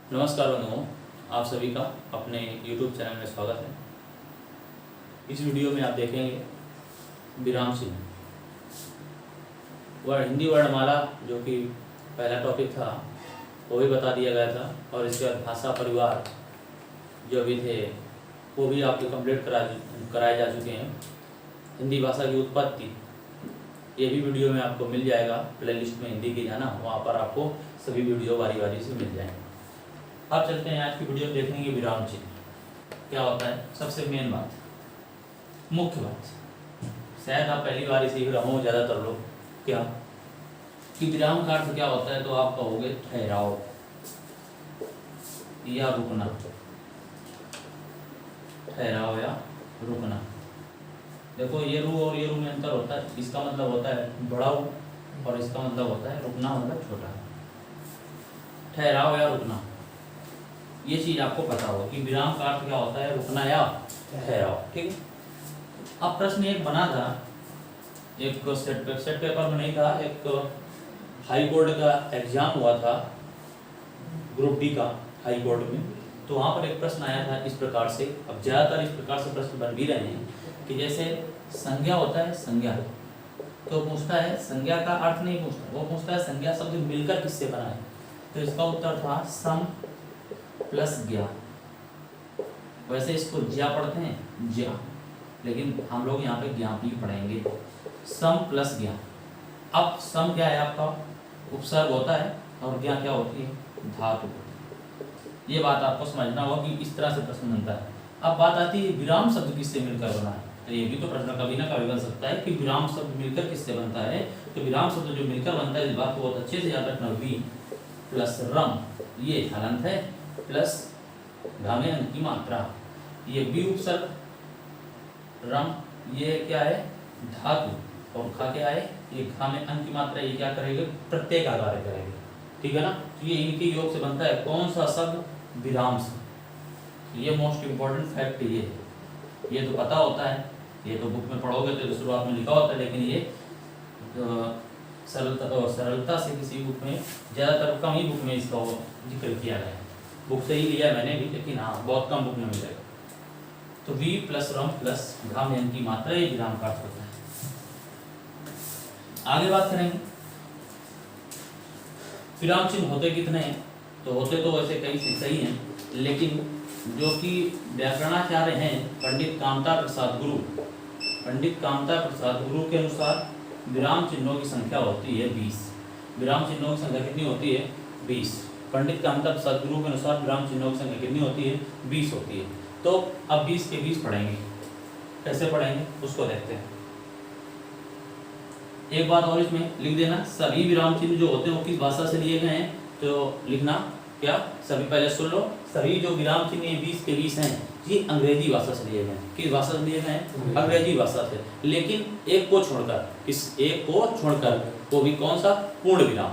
नमस्कार बंधुओं, आप सभी का अपने YouTube चैनल में स्वागत है। इस वीडियो में आप देखेंगे विराम चिन्ह, वह हिंदी वर्णमाला जो कि पहला टॉपिक था वो भी बता दिया गया था, और इसके बाद भाषा परिवार जो भी थे वो भी आपके कंप्लीट कराए जा चुके हैं। हिंदी भाषा की उत्पत्ति ये भी वीडियो में आपको मिल जाएगा, प्लेलिस्ट में हिंदी की जाना, वहाँ पर आपको सभी वीडियो बारी बारी से मिल जाएंगे। अब चलते हैं आज की वीडियो देखेंगे विराम चिन्ह क्या होता है। सबसे मेन बात, मुख्य बात, शायद आप पहली बार सीख रहे हो ज़्यादातर लोग, क्या कि विराम का अर्थ क्या होता है, तो आप कहोगे ठहराव या रुकना। ठहराव या रुकना। देखो ये रू और ये रू में अंतर होता है। इसका मतलब होता है बड़ा रू और इसका मतलब होता है रुकना, मतलब छोटा। ठहराव या रुकना, ये चीज आपको पता होगा कि विराम का अर्थ क्या होता है, रुकना या ठहराव। ठीक है। अब प्रश्न एक बना था, एक सेट पेपर में नहीं था, एक हाई कोर्ट का एग्जाम हुआ था, ग्रुप डी का हाई कोर्ट में। तो वहाँ पर एक प्रश्न आया था इस प्रकार से। अब ज़्यादातर इस प्रकार से प्रश्न बन भी रहे हैं कि जैसे संज्ञा होता है, संज्ञा तो पूछता है, संज्ञा का अर्थ नहीं पूछता, वो पूछता है संज्ञा शब्द मिलकर किससे बना है। तो इसका उत्तर था सम प्लस ज्ञा। वैसे इसको ज्या पढ़ते हैं, ज्या, लेकिन हम लोग यहाँ पे ज्ञा भी पढ़ेंगे। सम प्लस ज्ञा। अब सम क्या है, आपका उपसर्ग होता है, और ज्ञा क्या होती है, धातु। ये बात आपको समझना होगा कि इस तरह से प्रश्न बनता है। अब बात आती है विराम शब्द किससे मिलकर बना है। तो ये भी तो प्रश्न कभी ना कभी बन सकता है कि विराम शब्द मिलकर किससे बनता है। तो विराम शब्द जो मिलकर बनता है, इस बात को बहुत अच्छे से याद रखना। वी प्लस रम, ये हलंत है, प्लस घामे अंत की मात्रा, ये बी उपसर्ग, रम ये क्या है, धातु, और खा क्या है, ये घा में अंत की मात्रा, ये क्या करेगा, प्रत्येक आकार करेगा। ठीक है ना। तो ये इनके योग से बनता है कौन सा शब्द, विराम शब्द। ये मोस्ट इंपॉर्टेंट फैक्ट ये तो पता होता है, ये तो बुक में पढ़ोगे तो शुरुआत में लिखा होता है, लेकिन ये सरलता से किसी बुक में, ज़्यादातर कम ही बुक में इसका जिक्र किया गया है। बुक से ही लिया मैंने भी, लेकिन हाँ बहुत कम बुक में मिलेगा। तो वी प्लस रम प्लस घाम यन की मात्रा, ये विराम का अर्थ होता है। आगे बात करेंगे विराम चिन्ह होते कितने हैं। तो होते तो वैसे कई सही हैं, लेकिन जो कि व्याकरणाचार्य हैं पंडित कामता प्रसाद गुरु के अनुसार विराम चिन्हों की संख्या होती है 20। विराम चिन्हों की संख्या कितनी होती है, 20। पंडित कामता प्रसाद गुरु के अनुसार विराम चिन्हों की संख्या कितनी होती है, 20 होती है। तो अब 20 के 20 पढ़ेंगे, कैसे पढ़ेंगे उसको देखते हैं। एक बात और इसमें लिख देना, सभी विराम चिन्ह जो होते हैं वो किस भाषा से लिए गए हैं, तो लिखना क्या, सभी पहले सुन लो, सभी जो विराम चिन्ह 20 के 20 हैं ये अंग्रेजी भाषा से लिए गए हैं। किस भाषा से लिए गए हैं, अंग्रेजी भाषा से। लेकिन एक को छोड़कर, इस एक को छोड़कर, वो भी कौन सा, पूर्ण विराम।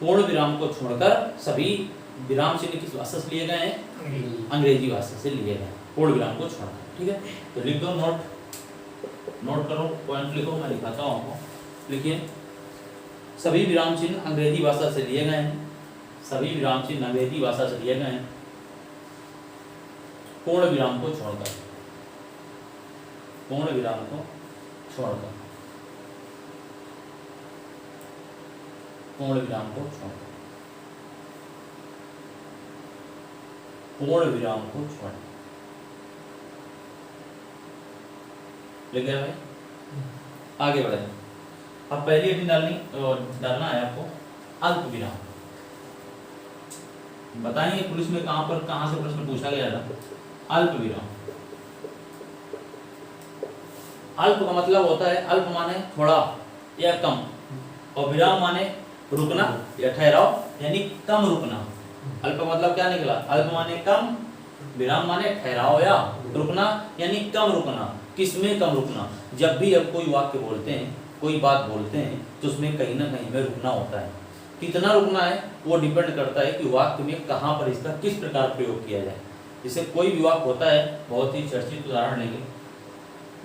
पूर्ण विराम को छोड़कर सभी विराम चिन्ह किस भाषा से लिए गए हैं, अंग्रेजी भाषा से लिए गए, पूर्ण विराम को छोड़कर। ठीक है। तो लिख दो, नोट करो, पॉइंट लिखो, मैं लिखाता हूँ आपको। लिखिए, सभी विराम चिन्ह अंग्रेजी भाषा से लिए गए हैं, सभी विराम चिन्ह अंग्रेजी भाषा से लिए गए हैं, पूर्ण विराम को छोड़कर, पूर्ण विराम को छोड़कर, पूर्ण विराम को छोड़कर, पूर्ण विराम को छोड़कर। लिख गया भाई। आगे बढ़े। अब पहली अभी डालना है आपको अल्प विराम। बताएंगे पुलिस में कहां से प्रश्न पूछा गया था। अल्प विराम, अल्प का मतलब होता है, अल्प माने थोड़ा या कम, और विराम माने रुकना या ठहराव, यानी कम रुकना। अल्प मतलब क्या निकला, अल्प माने कम, विराम माने ठहराव या रुकना, यानी कम रुकना। किसमें कम रुकना, जब भी हम कोई वाक्य बोलते हैं, कोई बात बोलते हैं, तो उसमें कहीं ना कहीं में रुकना होता है। कितना रुकना है वो डिपेंड करता है कि वाक्य में कहाँ पर इसका किस प्रकार प्रयोग किया जाए। जैसे कोई भी वाक्य होता है, बहुत ही चर्चित उदाहरण लेंगे।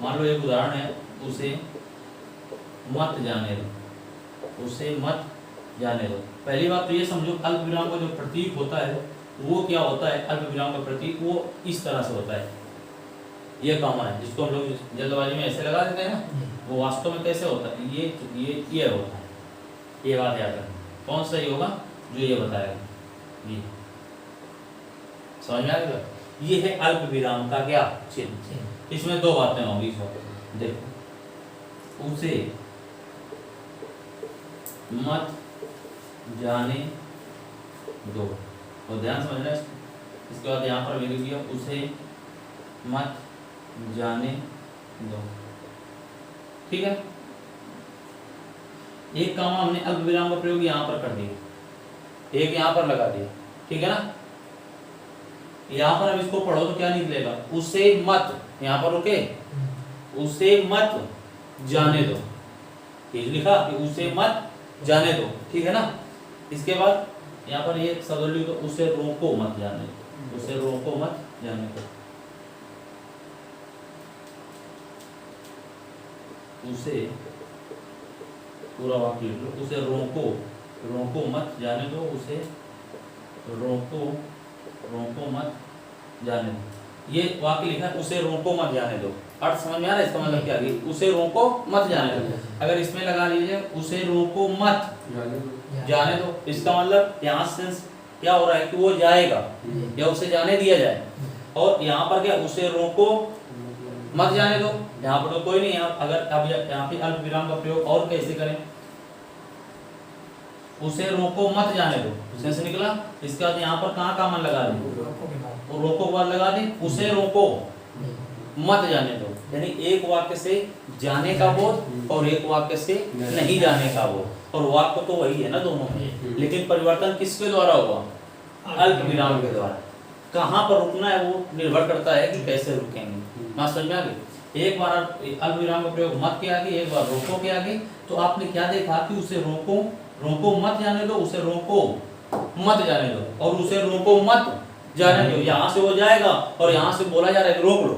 मान लो एक उदाहरण है, उसे मत जाने दो, उसे मत जाने दो। पहली बात तो ये समझो, अल्प विराम का जो प्रतीक होता है वो क्या होता है अल्प विराम का प्रतीक, वो इस तरह से होता है, ये कॉमा है जिसको हम लोग जल्दबाजी में ऐसे लगा देते हैं ना, वो वास्तव में कैसे होता है, ये होता है। ये बात याद रखना, कौन सा ही होगा जो ये बताएगा, ये समझ में आ गया। ये है अल्प विराम का क्या चिन्ह। इसमें दो बातें होंगी इस वक्त, देखो, उसे मत जाने दो, तो ध्यान समझना। इसके बाद यहाँ पर लिख दिया उसे मत जाने दो, ठीक है। एक काम हमने अल्प विराम का प्रयोग यहाँ पर कर दिया, एक यहाँ पर लगा दिया, ठीक है ना। यहाँ पर अब इसको पढ़ो तो क्या निकलेगा, उसे मत, यहाँ पर रुके, उसे मत जाने दो, ये लिखा कि उसे मत जाने दो, ठीक है ना। इसके बाद यहाँ पर ये शब्द लिखो, उसे रोको मत जाने दो, उसे रोको मत जाने दो, उसे पूरा वाक्य लिख लो, उसे रोको मत जाने दो, उसे रोको मत जाने दो। ये वाक्य लिखा है, उसे रोको मत जाने दो, अर्थ समझ में आ रहा है इसका मतलब क्या है, उसे रोको मत जाने दो। अगर इसमें लगा लीजिए उसे रोको मत जाने दो, इसका मतलब यहाँ से क्या हो रहा है कि वो जाएगा या उसे जाने दिया जाए, और यहाँ पर क्या उसे रोको मत जाने दो, यहाँ पर तो कोई नहीं है। अगर अब यहाँ पे अल्प विराम का प्रयोग और कैसे करें, उसे रोको मत जाने दो, से निकला। इसके बाद यहाँ पर कहाँ का मन लगा दें, रोको के बाद लगा दें उसे रोको मत जाने दो, यानी एक वाक्य से जाने का बोध और एक वाक्य से नहीं जाने का बोध, और वाक्य तो वही है ना दोनों में, लेकिन परिवर्तन किसके द्वारा हुआ, अल्प विराम के द्वारा। कहाँ पर रुकना है वो निर्भर करता है कि कैसे रुकेंगे। बात समझ में आ गई। एक बार अल्प विराम का प्रयोग मत के आगे, एक बार रोको के आगे, तो आपने क्या देखा कि उसे रोको मत जाने दो, उसे रोको मत जाने दो, और उसे रोको मत जाने दो। यहाँ से वो जाएगा और यहाँ से बोला जा रहा है रोक लो,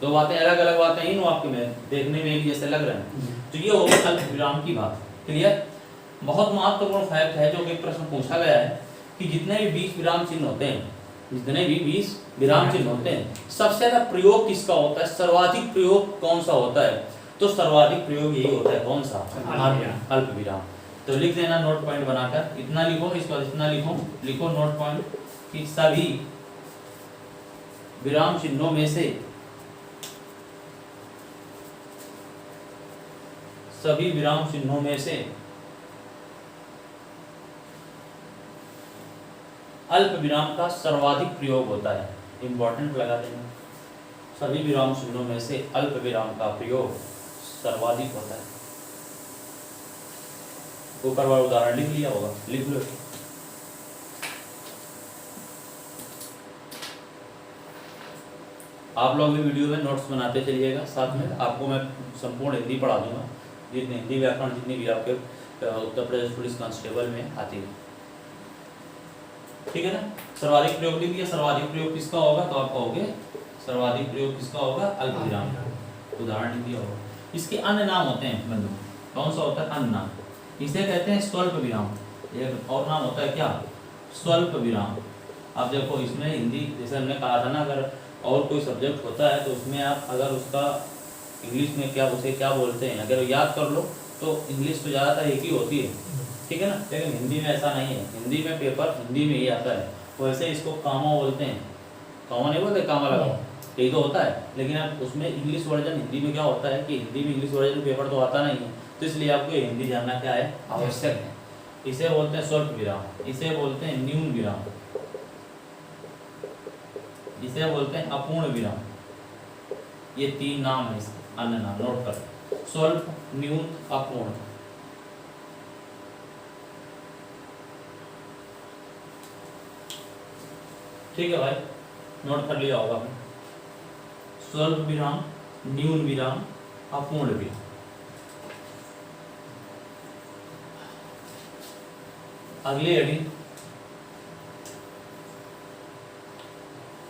दो बातें अलग अलग बातें इन वाक्य में देखने में एक जैसे लग रहे हैं। तो ये हो गई अल्प विराम की बात, क्लियर। बहुत महत्वपूर्ण फैक्ट है जो कि प्रश्न पूछा गया है कि जितने भी 20 विराम चिन्ह होते हैं, जितने भी 20 विराम चिन्ह होते हैं, सबसे ज्यादा प्रयोग किसका होता है, सर्वाधिक प्रयोग कौन सा होता है, तो सर्वाधिक प्रयोग यही होता है, कौन सा, अल्प विराम। तो लिख देना नोट पॉइंट बनाकर, इतना लिखो, इसके बाद इतना लिखो नोट पॉइंट कि सभी विराम चिन्हों में से अल्प विराम का सर्वाधिक प्रयोग होता है। इंपॉर्टेंट लगा देना, सभी विराम चिन्हों में से अल्प विराम का प्रयोग सर्वाधिक होता है। ऊपर वाला उदाहरण लिख लिया होगा, लिख लो। आप लोग भी वीडियो में नोट्स बनाते चलिएगा, साथ में आपको मैं संपूर्ण हिंदी पढ़ा दूंगा, जितनी हिंदी व्याकरण जितनी भी आपके उत्तर प्रदेश पुलिस कांस्टेबल में आती है, ठीक है ना। सर्वाधिक प्रयोग लिख दिया, सर्वाधिक प्रयोग किसका होगा, तो आप कहोगे सर्वाधिक प्रयोग किसका होगा, अल्प विराम का। उदाहरण लिख दिया होगा। इसके अन्य नाम होते हैं बंधु, कौन सा होता है, अन्य नाम, इसे कहते हैं स्वल्प विराम। एक और नाम होता है क्या, स्वल्प विराम। आप देखो इसमें हिंदी, जैसे हमने कहा था ना, अगर और कोई सब्जेक्ट होता है तो उसमें आप अगर उसका इंग्लिश में क्या, उसे क्या बोलते हैं, अगर याद कर लो तो इंग्लिश तो ज़्यादातर एक ही होती है, ठीक है ना। लेकिन हिंदी में ऐसा नहीं है, हिंदी में पेपर हिंदी में ही आता है। वैसे इसको कामा बोलते हैं, कामा नहीं बोलते, कामा लगाओ, यही तो होता है। लेकिन अब उसमें इंग्लिश वर्जन हिंदी में क्या होता है कि हिंदी में इंग्लिश वर्जन पेपर तो आता नहीं है, तो इसलिए आपको हिंदी जानना क्या है, आवश्यक है। इसे बोलते हैं स्वल्प विराम, इसे बोलते हैं न्यून विराम, इसे बोलते हैं अपूर्ण विराम। ये तीन नाम है इसके, अन्य नाम नोट कर, स्वल्प, न्यून, अपूर्ण। ठीक है भाई, नोट कर लिया होगा आपने। स्वल्प विराम, न्यून विराम, अपूर्ण विराम। अगली हेडिंग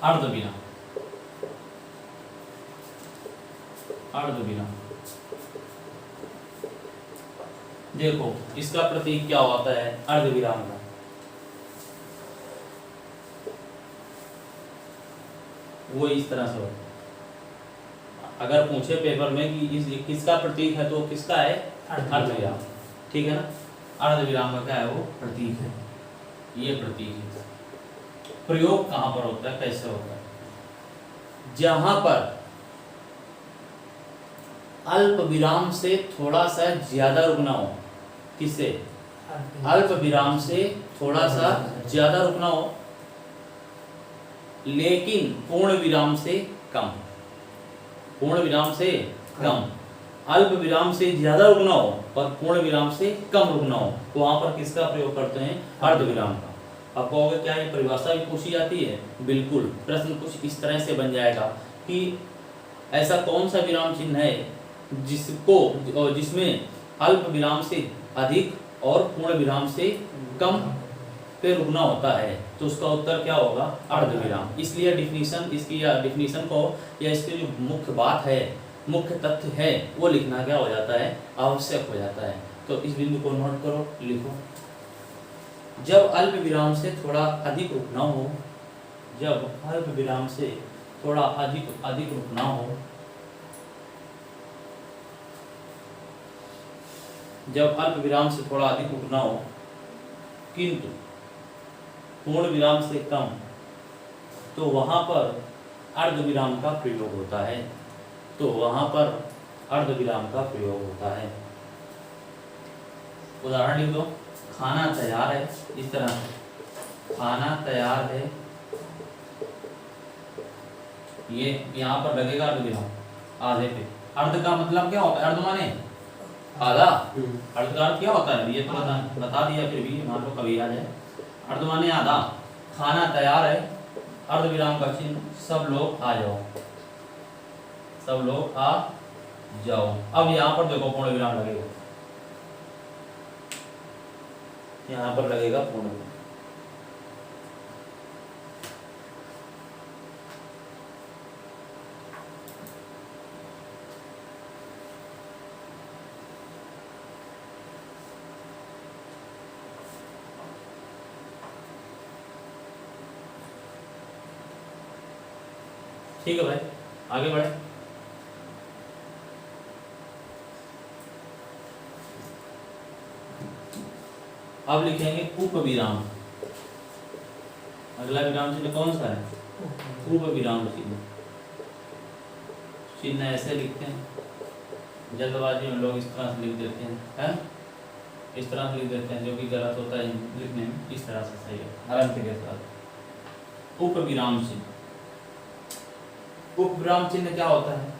अर्ध विराम। अर्ध विराम, देखो इसका प्रतीक क्या होता है अर्ध विराम का। वो इस तरह से होता है। अगर पूछे पेपर में कि इस किसका प्रतीक है तो किसका है, अर्धविराम, ठीक है ना। अर्धविराम का क्या है, वो प्रतीक है, ये प्रतीक है। प्रयोग कहाँ पर होता है, कैसे होता है, जहां पर अल्प विराम से थोड़ा सा ज्यादा रुकना हो, किससे, अल्प विराम से थोड़ा सा ज्यादा रुकना हो लेकिन पूर्ण विराम से कम, पूर्ण विराम से कम, अल्प विराम से ज्यादा रुकना हो और पूर्ण विराम से कम रुकना हो, तो वहां पर किसका प्रयोग करते हैं, अर्धविराम का। अब कहोगे क्या ये परिभाषा भी पूछी जाती है, बिल्कुल। प्रश्न कुछ इस तरह से बन जाएगा कि ऐसा कौन सा विराम चिन्ह है जिसमें अल्प विराम से अधिक और पूर्ण विराम से कम पे रुकना होता है, तो उसका उत्तर क्या होगा, अर्धविराम। इसलिए डिफिनीशन इसकी, या डिफिनीशन को, या इसकी जो मुख्य बात है, मुख्य तथ्य है, वो लिखना क्या हो जाता है, आवश्यक हो जाता है। तो इस बिंदु को नोट करो, लिखो। जब अल्प विराम से थोड़ा अधिक रुकना हो, जब अल्प विराम से थोड़ा अधिक रुकना हो, जब अल्प विराम से थोड़ा अधिक रुकना हो किंतु पूर्ण विराम से कम, तो वहां पर अर्धविराम का प्रयोग होता है, तो वहां पर अर्धविराम का प्रयोग होता है। उदाहरण लिख दो, खाना तैयार है, इस तरह से खाना तैयार है, ये यहाँ पर लगेगा अर्धविराम आधे पे। अर्ध का मतलब क्या होता है, अर्ध माने आधा, अर्ध का अर्थ क्या होता है, ये तो बता दिया, फिर भी मान लो कभी आ जाए। अर्ध माने आधा, खाना तैयार है, अर्धविराम का चिन्ह, सब लोग आ जाओ, सब लोग आ जाओ। अब यहाँ पर देखो पूर्ण विराम लगेगा, यहाँ पर लगेगा पूर्ण विराम। ठीक है भाई, आगे बढ़े। अब लिखेंगे उपविराम। अगला विराम चिन्ह कौन सा है, उपविराम चिन्ह। चिन्ह ऐसे लिखते हैं, जल्दबाजी में लोग इस तरह से लिख देते हैं, इस तरह से लिख देते हैं, जो कि गलत होता है लिखने में। इस तरह से सही है, हरंत के साथ। उपविराम चिन्ह, उपविराम चिन्ह क्या होता है,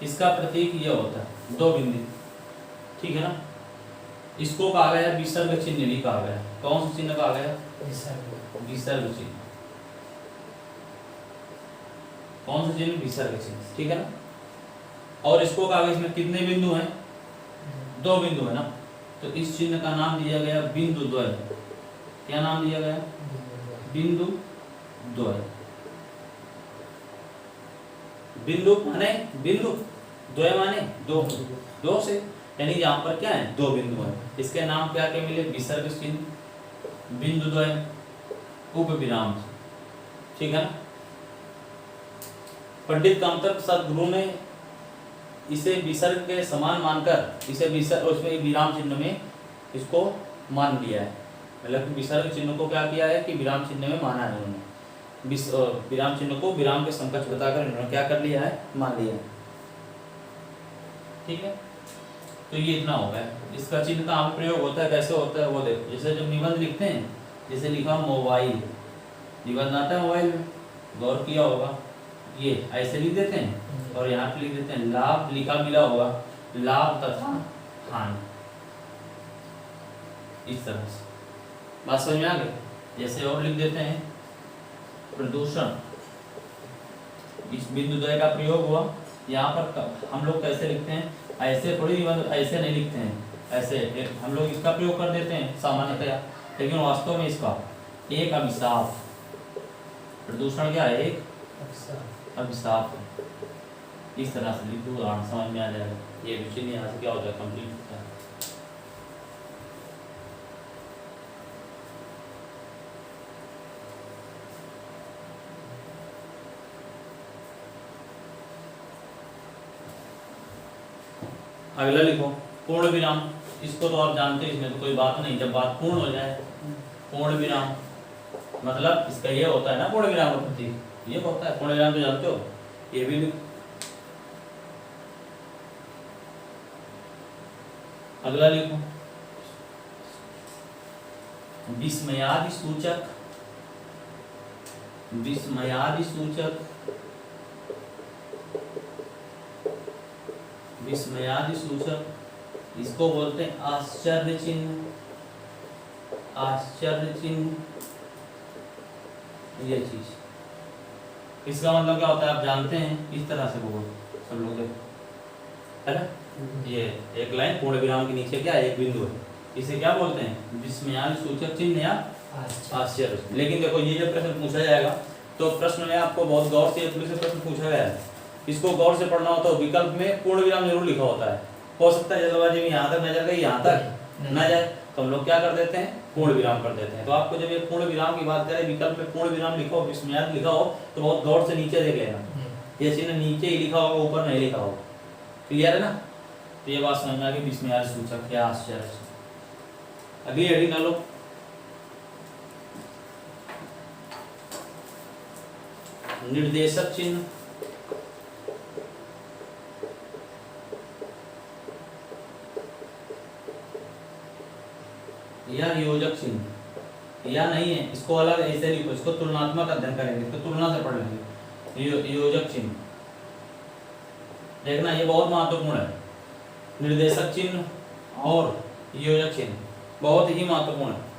इसका प्रतीक यह होता है, दो बिंदु, ठीक है ना। इसको कहा गया विसर्ग चिन्ह भी कहा गया। कौन सा चिन्ह कहा गया, विसर्ग चिन्ह। कौन सा चिन्ह, विसर्ग चिन्ह, ठीक है ना। और इसको कहा गया, इसमें कितने बिंदु हैं, दो बिंदु है ना, तो इस चिन्ह का नाम दिया गया बिंदु द्वय। क्या नाम दिया गया, बिंदु द्वय। बिंदु माने बिंदु, द्वय माने दो, दो से, यानी यहाँ पर क्या है, दो बिंदु है। इसके नाम क्या क्या मिले, विसर्ग चिन्ह, बिंदु द्वय, उपविराम, ठीक है ना। पंडित कामतर प्रसाद गुरु ने इसे विसर्ग के समान मानकर इसे विसर्ग, उसमें विराम चिन्ह में इसको मान लिया है। मतलब विसर्ग चिन्ह को क्या किया है कि विराम चिन्ह में माना है उन्होंने, विराम चिन्ह को विराम के समकक्ष बताकर इन्होंने क्या कर लिया है, मान लिया है, ठीक है। तो ये इतना हो गया। इसका चिन्ह का प्रयोग होता है, कैसे होता है वो देखो। जैसे जब निबंध लिखते हैं, जैसे लिखा मोबाइल, निबंध आता है मोबाइल में, गौर किया होगा, ये ऐसे लिख देते हैं और यहाँ पे लिख देते हैं लाभ लिखा मिला होगा, लाभ तथा हानि, इस तरह से। बात समझ में आ गई। जैसे और लिख देते हैं प्रदूषण, इस बिंदु द्वय का प्रयोग हुआ। यहाँ पर हम लोग कैसे लिखते हैं, ऐसे थोड़ी निबंध ऐसे नहीं लिखते हैं, ऐसे हम लोग इसका प्रयोग कर देते हैं सामान्यतया, लेकिन वास्तव में इसका एक अभिशाप, प्रदूषण क्या है, एक अभिशाप है। इस तरह से लिखो, उदाहरण समझ में आ जाएगा। ये विषय यहाँ से क्या हो जाएगा, कंप्लीट होता है। अगला लिखो पूर्ण विराम। इसको तो आप जानते हैं, इसमें तो कोई बात नहीं। जब बात पूर्ण हो जाए, पूर्ण विराम मतलब इसका ये होता है ना, पूर्ण विराम का प्रतीक ये होता है। पूर्ण विराम तो जानते हो, ये भी लिखो। अगला लिखो विस्मयादि सूचक। विस्मयादि सूचक, विस्मयादि सूचक इसको बोलते हैं आश्चर्य चिन्ह। आश्चर्य चिन्ह ये चीज, इसका मतलब क्या होता है आप जानते हैं। इस तरह से बोलो सब लोग, देखो है ना, ये एक लाइन पूर्ण विराम के नीचे क्या है, एक बिंदु है, इसे क्या बोलते हैं, विस्मयादि सूचक चिन्ह या आश्चर्य। लेकिन देखो ये जब प्रश्न पूछा जाएगा तो प्रश्न में आपको बहुत गौर से प्रश्न पूछा गया है, इसको गौर से पढ़ना होता है। विकल्प में पूर्ण विराम जरूर लिखा होता है। हो सकता है जल्दबाजी में यहाँ तक नजर गई, यहाँ तक ना जाए, तो हम लोग क्या कर देते हैं, पूर्ण विराम कर देते हैं। तो आपको जब ये पूर्ण विराम की बात करें, विकल्प में पूर्ण विराम लिखा हो, विस्मयादि लिखा हो, तो बहुत गौर से नीचे देख लेना। ये चिन्ह नीचे ही लिखा होगा, ऊपर नहीं लिखा होगा। क्लियर है ना? तो ये बात समझ में आ गई, विस्मयादि सूचक क्या आश्चर्य। अगली हेडिंग डालो निर्देशक चिन्ह या योजक चिन्ह। या नहीं है, इसको अलग ऐसे लिखो, इसको तुलनात्मक अध्ययन करेंगे, इसको तुलना से पढ़ लेंगे। योजक चिन्ह देखना, ये बहुत महत्वपूर्ण है। निर्देशक चिन्ह और योजक चिन्ह बहुत ही महत्वपूर्ण है।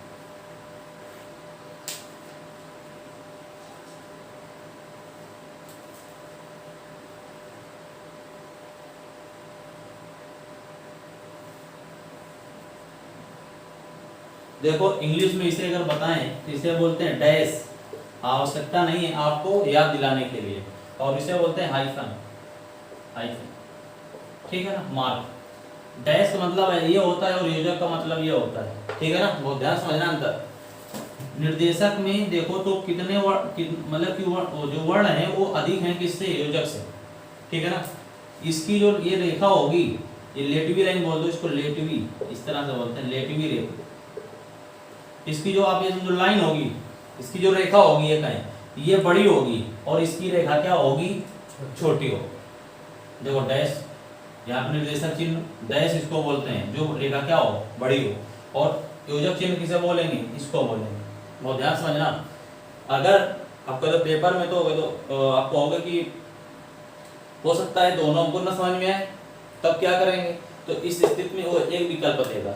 देखो इंग्लिश में इसे अगर बताएं तो इसे बोलते हैं डैश, आवश्यकता नहीं है आपको याद दिलाने के लिए, और इसे बोलते हैं हाइफन। हाइफन ठीक है ना, मार्क। डैश का मतलब है ये होता है और योजक का मतलब ये होता है, ठीक है ना, बहुत ध्यान समझना अंतर। निर्देशक में देखो तो कितने मतलब कि जो वर्ण है वो अधिक हैं किससे, योजक से, ठीक है ना। इसकी जो ये रेखा होगी, ये लेटवी लाइन बोल दो इसको, लेटवी, इस तरह से बोलते हैं लेटवी रेखा। इसकी जो आप ये जो लाइन होगी, इसकी जो रेखा होगी ये कहें, ये बड़ी होगी और इसकी रेखा क्या होगी, छोटी होगी। देखो डैश, यहाँ पर निर्देशक चिन्ह डैश इसको बोलते हैं जो रेखा क्या हो, बड़ी हो। और योजक चिन्ह किसे बोलेंगे, इसको बोलेंगे। बहुत ध्यान समझना। अगर आपको तो पेपर में तो आपको होगा कि हो सकता है दोनों को न समझ में आए, तब क्या करेंगे, तो इस स्थिति में वो एक विकल्प देगा।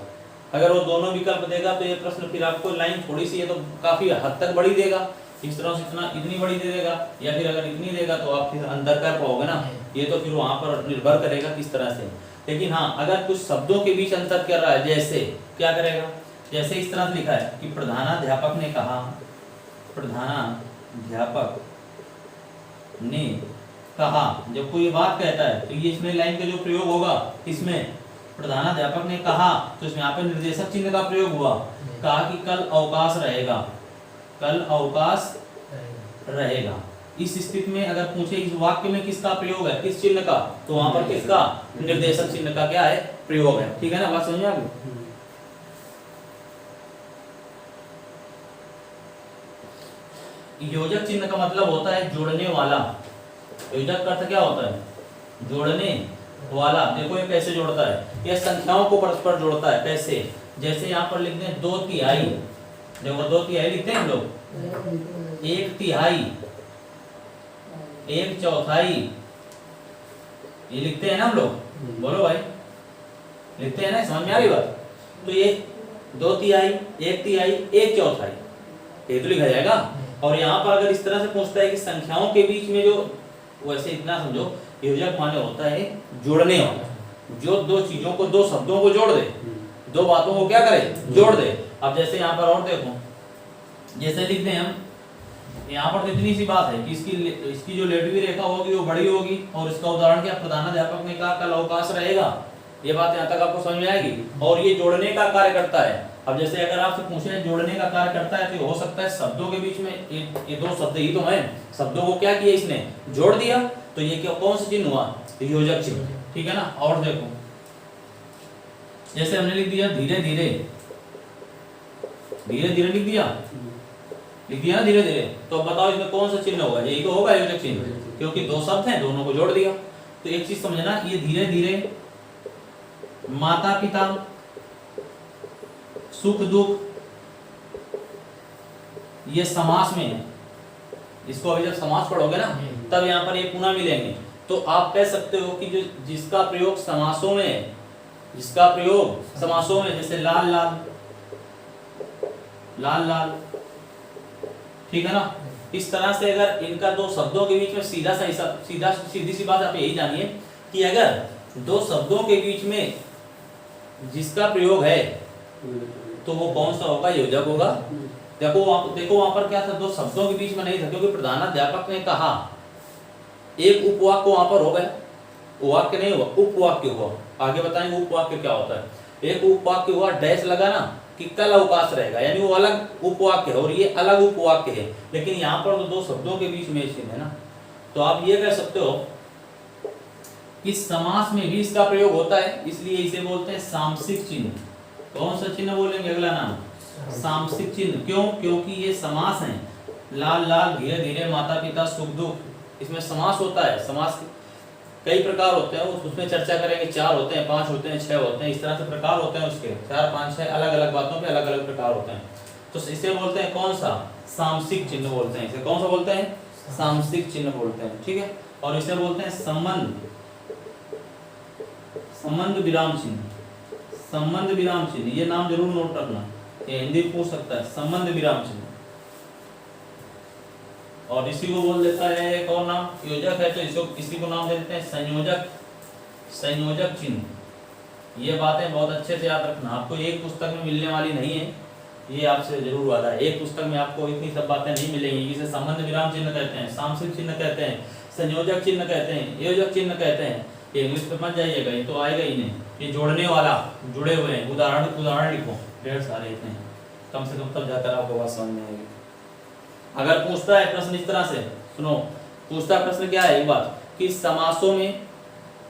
अगर वो दोनों विकल्प देगा तो ये प्रश्न फिर आपको लाइन थोड़ी सी है तो काफी हद तक बड़ी देगा, इस तरह से इतनी बड़ी दे देगा, या फिर अगर इतनी देगा तो आप फिर अंदर कर पाओगे ना, ये तो फिर वहां पर निर्भर करेगा किस तरह से। लेकिन हाँ, अगर कुछ शब्दों के बीच अंतर कर रहा है, जैसे क्या करेगा, जैसे इस तरह से लिखा है कि प्रधानाध्यापक ने कहा, प्रधानाध्यापक ने कहा, जब कोई बात कहता है तो ये इसमें लाइन का जो प्रयोग होगा, इसमें प्रधानाध्यापक ने कहा, तो इसमें यहाँ पे निर्देशक चिन्ह का प्रयोग हुआ। कहा कि कल अवकाश रहेगा, कल अवकाश रहेगा। इस स्थिति में अगर पूछे इस वाक्य में किसका प्रयोग है, किस चिन्ह का, तो वहां पर किसका, निर्देशक चिन्ह का क्या है, प्रयोग है। ठीक है ना, बात समझ में आ गई। योजक चिन्ह का मतलब होता है जोड़ने वाला। योजक का अर्थ क्या होता है, जोड़ने वाला। देखो ये कैसे जोड़ता है, ये संख्याओं को परस्पर जोड़ता है। कैसे, जैसे यहाँ पर लिखते हैं 2/3, देखो 2/3 लिखते हैं हम लोग, 1/3, 1/4, ये लिखते हैं ना हम लोग, बोलो भाई, लिखते हैं ना, समझ में आ रही बात। तो ये 2/3, 1/3, 1/4 ये तो लिखा जाएगा। और यहाँ पर अगर इस तरह से पूछता है कि संख्याओं के बीच में जो, वैसे इतना समझो, योजक माने होता है जोड़ने वाला, जो दो चीजों को, दो शब्दों को जोड़ दे, दो बातों को क्या करे, जोड़ दे। अब जैसे यहाँ पर और देखो, जैसे लिखते हैं हम, यहाँ पर तो इतनी सी बात है कि इसकी जो लेटवी रेखा होगी वो बड़ी होगी, और इसका उदाहरण क्या, प्रधानाध्यापक ने कहा कल अवकाश रहेगा, ये बात यहाँ तक आपको समझ में आएगी। और ये जोड़ने का कार्य करता है। अब जैसे अगर आपसे पूछे जोड़ने का कार्य करता है, तो हो सकता है शब्दों के बीच में ये दो शब्द ही तो हैं, शब्दों को क्या किया इसने, जोड़ दिया, तो ये क्या, कौन सा चिन्ह हुआ, योजक चिन्ह। ठीक है ना। और देखो जैसे हमने लिख दिया धीरे धीरे, धीरे धीरे लिख दिया ना धीरे धीरे, तो अब बताओ इसमें कौन सा चिन्ह होगा? यही तो होगा योजक चिन्ह, क्योंकि दो शब्द हैं, दोनों को जोड़ दिया। तो एक चीज समझना, ये धीरे धीरे, माता पिता, सुख दुख, ये समास में है। इसको अभी जब समास पढ़ोगे ना तब यहाँ पर ये पुनः मिलेंगे। तो आप कह सकते हो कि जो जिसका प्रयोग समासों में, जिसका प्रयोग समासों में, जैसे लाल लाल, लाल लाल, ठीक है ना। इस तरह से अगर इनका दो शब्दों के बीच में सीधा सा हिसाब, सीधी सी बात आप यही जानिए कि अगर दो शब्दों के बीच में जिसका प्रयोग है तो वो कौन सा होगा? योजक होगा। देखो वहां पर क्या था? दो शब्दों के बीच में नहीं था, क्योंकि प्रधानाध्यापक ने कहा, एक उपवाक्य वहां पर हो गया, वाक्य नहीं हुआ, उपवाक्य हुआ। आगे बताएंगे उपवाक्य क्या होता है। एक उपवाक्य हुआ, डैश लगा ना कि कल अवकाश रहेगा, यानी वो अलग उपवाक्य है और ये अलग उपवाक्य है। लेकिन यहाँ पर तो दो शब्दों के बीच में चिन्ह है ना, तो आप ये कह सकते हो कि समास में भी इसका प्रयोग होता है, इसलिए इसे बोलते हैं सामसिक चिन्ह। कौन सा चिन्ह बोलेंगे? अगला नाम सामसिक चिन्ह। क्यों? क्योंकि ये समास है, लाल लाल, धीरे धीरे, माता पिता, सुख दुख, इसमें समास होता है। समास कई प्रकार होते हैं, उसमें चर्चा करेंगे। 4 होते हैं, 5 होते हैं, 6 होते हैं, इस तरह से प्रकार होते हैं उसके। 4, 5, 6 अलग अलग बातों पे अलग अलग प्रकार होते हैं। तो इसे बोलते हैं कौन सा? सामसिक चिन्ह बोलते हैं। इसे कौन सा बोलते हैं? सामसिक चिन्ह बोलते हैं, ठीक है। और इसे बोलते हैं संबंध, संबंध विराम चिन्ह, संबंध विराम चिन्ह। ये नाम जरूर नोट रखना, ये हिंदी पूछ सकता है, संबंध विराम चिन्ह। और इसी को बोल देता है एक और नाम, योजक है तो इसको, इसी को नाम दे देते हैं संयोजक, संयोजक चिन्ह। ये बातें बहुत अच्छे से याद रखना, आपको एक पुस्तक में मिलने वाली नहीं है, ये आपसे जरूर वादा है। एक पुस्तक में आपको इतनी सब बातें नहीं मिलेंगी। इसे संबंध विराम चिन्ह कहते हैं, सामसिक चिन्ह कहते हैं, संयोजक चिन्ह कहते हैं, योजक चिन्ह कहते हैं। ये इंग्लिश पे मत जाइएगा, ये तो आएगा ही नहीं। ये जोड़ने वाला, जुड़े हुए हैं, उदाहरण लिखो, ढेर सारे इतने, कम से कम तब जाकर आपको बात समझ में आएगी। अगर पूछता है प्रश्न इस तरह से, सुनो, पूछता है प्रश्न क्या है, एक बात कि समासों में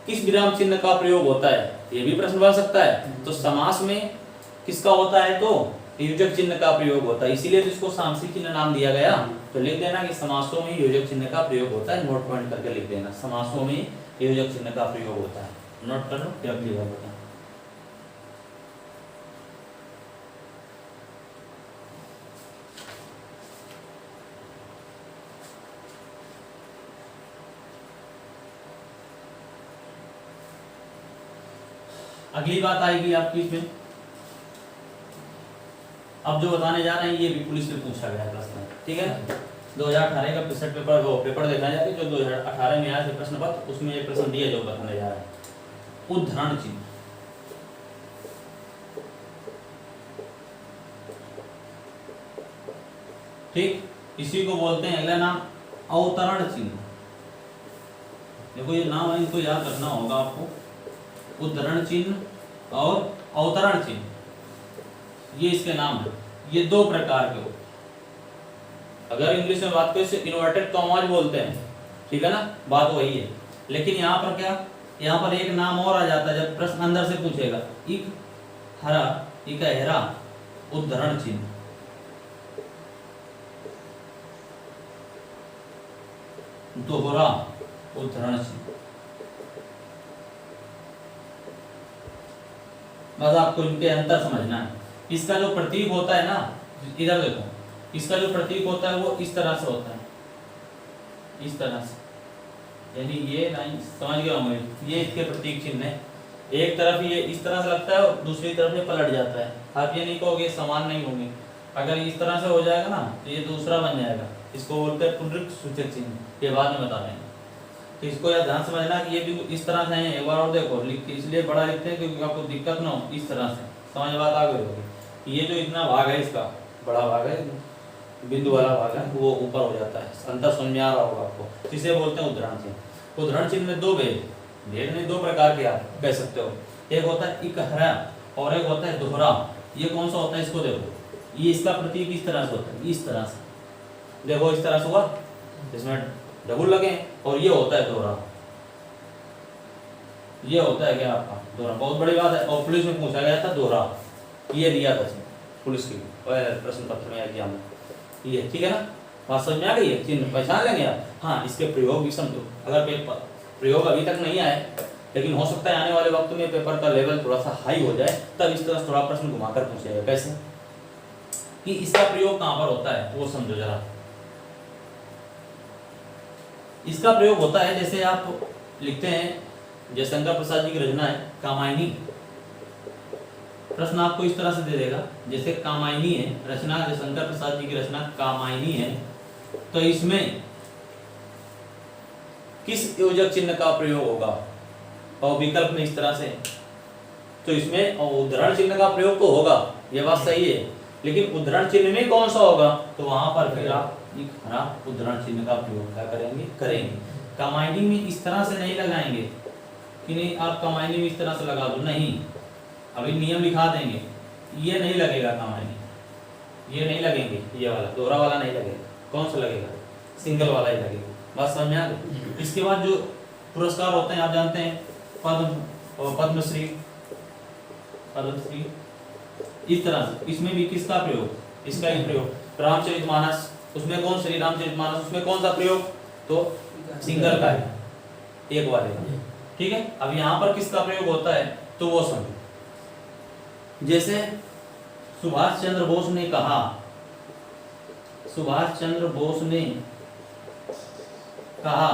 किस विराम चिन्ह का प्रयोग होता है, ये भी प्रश्न बन सकता है। तो समास में किसका होता है? तो योजक चिन्ह का प्रयोग होता है, इसीलिए तो इसको सामसिक चिन्ह नाम दिया गया। तो लिख देना कि समासों में योजक चिन्ह का प्रयोग होता है, नोट पॉइंट करके लिख देना, समासों में योजक चिन्ह का प्रयोग होता है। नोट कर लो, क्या क्लियर होता है। अगली बात आएगी आपकी इसमें, अब जो बताने जा रहे हैं ये भी पुलिस में पूछा गया प्रश्न, ठीक है। 2018 का सेट पेपर देखा जाए, जो 2018 में आया था प्रश्न पत्र, उसमें एक प्रश्न दिया जो बताने जा रहा है, उद्धरण चिन्ह। ठीक, इसी को बोलते हैं अगला नाम अवतरण चिन्ह। देखो ये नाम है, इनको याद रखना होगा आपको, उद्धरण चिन्ह और अवतरण चिन्ह, ये इसके नाम है। ये दो प्रकार के हो, अगर इंग्लिश में बात करें तो इन्वर्टेड कॉमाज बोलते हैं, ठीक है ना, बात वही है। लेकिन यहाँ पर क्या, यहाँ पर एक नाम और आ जाता है जब प्रश्न अंदर से पूछेगा, इक हरा, इक हेरा, उद्धरण चिन्ह। दोहरा उद्धरण चिन्ह। बस आपको इनके अंतर समझना है। इसका जो प्रतीक होता है ना, इधर देखो, इसका जो प्रतीक होता है वो इस तरह से होता है, इस तरह से, यानी ये लाइन समझ गए होंगे, ये इसके प्रतीक चिन्ह है। एक तरफ ये इस तरह से लगता है और दूसरी तरफ ये पलट जाता है। आप ये नहीं कहोगे समान नहीं होंगे, अगर इस तरह से हो जाएगा ना तो ये दूसरा बन जाएगा, इसको बोलते हैं पुनरुक्त सूचक चिन्ह, ये बाद में बता देंगे। तो इसको यार ध्यान समझना कि ये भी इस तरह से है। एक बार और देखो, लिख के इसलिए बड़ा लिखते हैं क्योंकि आपको दिक्कत ना हो, इस तरह से समझ बात आ गई होगी। ये जो इतना भाग है, इसका बड़ा भाग है, बिंदु वाला भाग है, वो ऊपर हो जाता है, अंतर समझ में आ रहा होगा आपको। इसे बोलते हैं उद्धरण चिन्ह। उद्धरण चिन्ह में दो भेद नहीं, दो प्रकार के आप कह सकते हो। एक होता है इकहरा और एक होता है दोहरा। ये कौन सा होता है, इसको देखो, ये इसका प्रतीक इस तरह से होता है, इस तरह से देखो, इस तरह से हुआ, इसमें डबल लगे, और ये होता है दोहरा। ये होता है क्या आपका दोहरा, बहुत बड़ी बात है। और पुलिस में पूछा गया था दोहरा, ये दिया था पुलिस की प्रश्न पत्र में एग्जाम में, ये ठीक है ना, बात समझ में आ गई है, चिन्ह पहचान लेंगे आप। हाँ, इसके प्रयोग भी समझो, अगर पेपर प्रयोग अभी तक नहीं आए, लेकिन हो सकता है आने वाले वक्त में पेपर का लेवल थोड़ा सा हाई हो जाए, तब इस तरह थोड़ा प्रश्न घुमाकर पूछेगा। कैसे कि इसका प्रयोग कहाँ पर होता है वो समझो जरा। इसका प्रयोग होता है, जैसे आप लिखते हैं, जयशंकर प्रसाद जी की रचना है कामायनी, प्रश्न आपको इस तरह से दे देगा, जैसे कामायनी है रचना, जयशंकर प्रसाद जी की रचना कामायनी है, तो इसमें किस योजक चिन्ह का प्रयोग होगा, और विकल्प में इस तरह से, तो इसमें उद्धरण चिन्ह का प्रयोग तो होगा, ये बात सही है, लेकिन उद्धरण चिन्ह में कौन सा होगा, तो वहां पर फिर आप उद्धरण चिन्ह का प्रयोग क्या करेंगे। कामायनी में इस तरह से नहीं लगाएंगे कि नहीं आप कामायनी में इस तरह से लगा दो, नहीं, अभी नियम लिखा देंगे, ये नहीं लगेगा कामायनी, ये नहीं लगेंगे, ये वाला दोहरा वाला नहीं लगेगा, कौन सा लगेगा, सिंगल वाला ही लगेगा। बात समझ में आ गई। इसके बाद जो पुरस्कार होते हैं आप जानते हैं, पद्मश्री, इस तरह से इसमें भी किसका प्रयोग, इसका ही प्रयोग। रामचरितमानस, उसमें कौन श्री रामचरितमानस, उसमें कौन सा प्रयोग, तो सिंगल का है, एक वाले का, ठीक है। अब यहाँ पर किसका प्रयोग होता है तो वो समझो। जैसे सुभाष चंद्र बोस ने कहा, सुभाष चंद्र बोस ने कहा,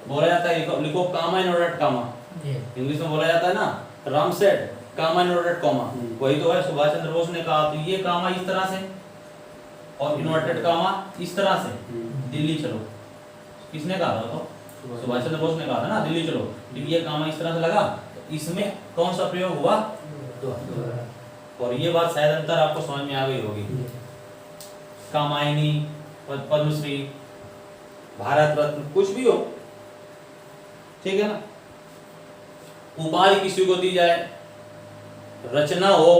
बोला जाता है, लिखो कामा इनवर्टेड कामा, इंग्लिश में बोला जाता है ना, Ram said comma inverted comma, वही तो है, सुभाष चंद्र बोस ने कहा, तो ये कामा इस तरह से और इनवर्टेड कामा इस तरह से, दिल्ली चलो, किसने कहा था, तो सुभाष चंद्र बोस ने कहा था ना, दिल्ली चलो, ये कामा इस तरह से लगा, इसमें कौन सा प्रयोग हुआ, और ये बात शायद अंतर आपको समझ में आ गई होगी। कामायनी, पद्मश्री, भारत रत्न, कुछ भी हो, ठीक है ना, उपाधि किसी को दी जाए, रचना हो,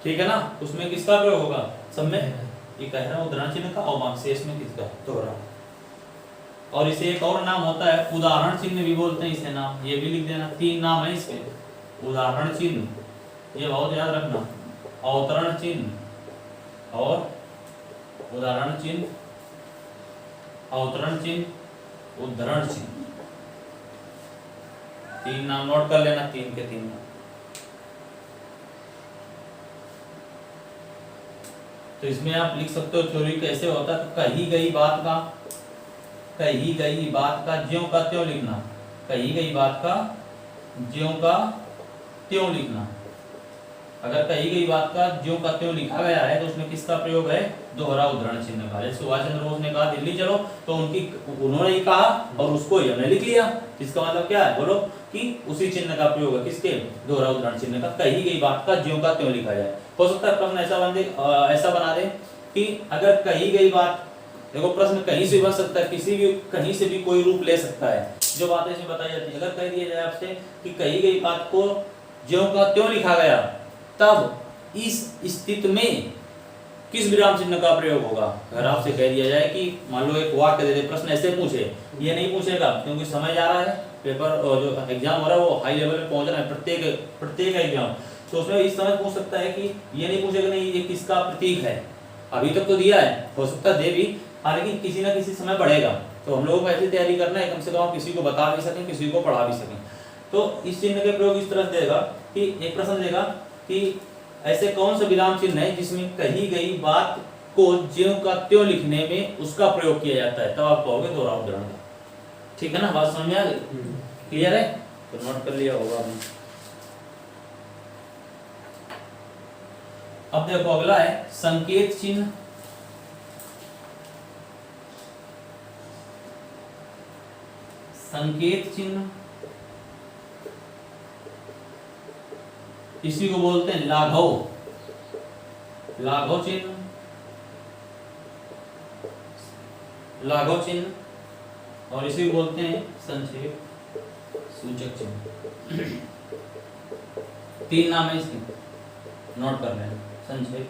ठीक है ना, उसमें किसका प्रयोग होगा, सब में, ये कह रहा हूं उदाहरण चिन्ह का, और शेष में किसका, दोहरा। और इसे एक और नाम होता है उदाहरण चिन्ह भी बोलते हैं इसे नाम, ये भी लिख देना, 3 नाम है इसके, उदाहरण चिन्ह, ये बहुत याद रखना, अवतरण चिन्ह और उदाहरण चिन्ह, अवतरण चिन्ह, उद्धरण चिन्ह, 3 नाम नोट कर लेना, 3 के 3 नाम। तो इसमें आप लिख सकते हो थ्योरी कैसे होता है, तो कही गई बात का, कही गई बात का ज्यों का त्यों लिखना, कही गई बात का ज्यों का त्यों लिखना। अगर कही गई बात का ज्यों का त्यों लिखा गया है तो उसमें किसका प्रयोग है, दोहरा उद्धरण चिन्ह का। जैसे सुभाष चंद्र बोस ने कहा दिल्ली चलो, तो उन्होंने ही कहा और उसको ही हमने लिख लिया, इसका मतलब क्या है, बोलो कि उसी चिन्ह का प्रयोग है, किसके, दोहरा उद्धरण चिन्ह का। कही गई बात का ज्यों का त्यों लिखा जाए। हो सकता है प्रश्न ऐसा बना दे कि अगर कही गई बात, देखो प्रश्न कहीं से बन सकता है, किसी भी कहीं से भी कोई रूप ले सकता है, जो बातें इसमें बताई जाती है। अगर कह दिया जाए आपसे कि कही गई बात को ज्यों का त्यों लिखा गया, तब इस स्थिति में किस विराम चिन्ह का प्रयोग होगा। अगर आपसे कह दिया जाए कि मान लो एक वाक्य दे दे, प्रश्न ऐसे पूछे, ये नहीं पूछेगा क्योंकि समय जा रहा है, पेपर जो एग्जाम हो रहा है वो हाई लेवल पे पहुंच रहा है, प्रत्येक एग्जाम, तो उसमें इस समय पूछ सकता है कि ये नहीं पूछेगा नहीं ये किसका प्रतीक है, अभी तक तो दिया है, हो सकता है दे भी, लेकिन किसी ना किसी समय बढ़ेगा। तो हम लोगों को ऐसी तैयारी करना है, कम से कम आप किसी को बता भी सकें, किसी को पढ़ा भी सकें। तो इस चिन्ह के प्रयोग इस तरह से देगा कि एक प्रश्न देगा कि ऐसे कौन सा विराम चिन्ह है जिसमें कही गई बात को ज्यों का त्यों लिखने में उसका प्रयोग किया जाता है, तब आप कहोगे दोहरा उद्धरण का। ठीक है ना, बात समझ में आ गई, क्लियर है, तो नोट कर लिया होगा आपने। अब देखो अगला है संकेत चिन्ह। संकेत चिन्ह इसी को बोलते हैं लाघव, लाघव चिन्ह, लाघव चिन्ह, और इसी को बोलते हैं संक्षेप सूचक चिन्ह। 3 नाम है इसके, नोट कर लेना, संक्षेप